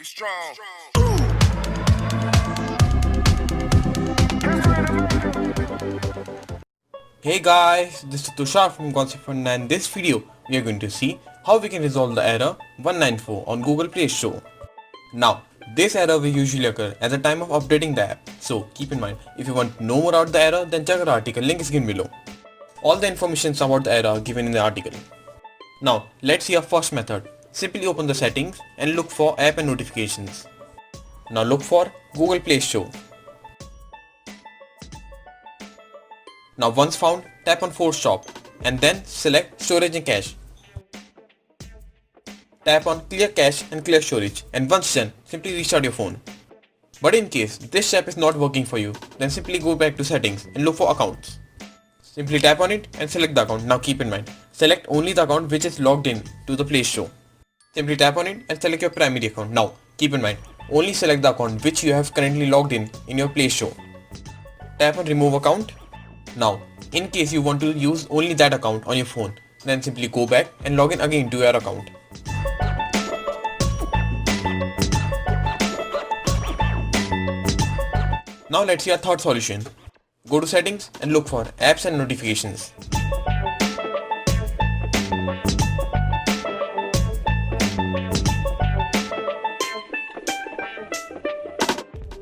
strong. Hey guys, this is Tushar from Concept and in this video we are going to see how we can resolve the error 194 on Google Play Store. Now, this error will usually occur at the time of updating the app, so keep in mind, if you want to know more about the error, then check our article, link is given below. All the information about the error given in the article. Now, let's see our first method. Simply open the settings and look for app and notifications. Now look for Google Play Store. Now once found, tap on Force Stop and then select Storage and Cache. Tap on Clear Cache and Clear Storage, and once done, simply restart your phone. But in case this step is not working for you, then simply go back to settings and look for accounts. Simply tap on it and select the account. Now keep in mind, select only the account which is logged in to the Play Store. Simply tap on it and select your primary account. Now keep in mind, only select the account which you have currently logged in your Play Store. Tap on Remove Account. Now, in case you want to use only that account on your phone, then simply go back and log in again to your account. Now let's see our third solution. Go to settings and look for apps and notifications.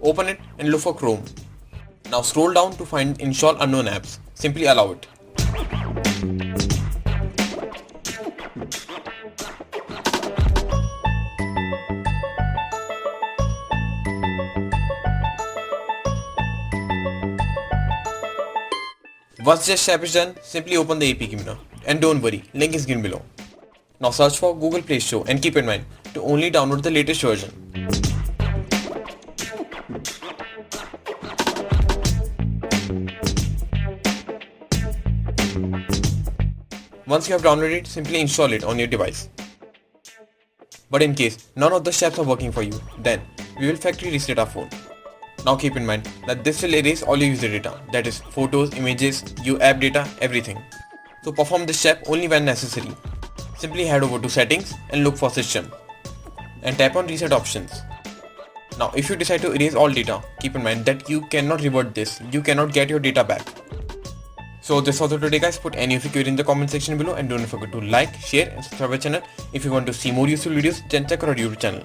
Open it and look for Chrome. Now scroll down to find Install Unknown Apps. Simply allow it. Once this step is done, simply open the APK menu. And don't worry, link is given below. Now search for Google Play Store and keep in mind to only download the latest version. Once you have downloaded it, simply install it on your device. But in case none of the steps are working for you, then we will factory reset our phone. Now keep in mind that this will erase all your user data, that is photos, images, your app data, everything. So perform this step only when necessary. Simply head over to settings and look for system and tap on reset options. Now if you decide to erase all data, keep in mind that you cannot revert this, you cannot get your data back. So this was all today guys. Put any of your query in the comment section below and don't forget to like, share and subscribe our channel. If you want to see more useful videos, then check out our YouTube channel.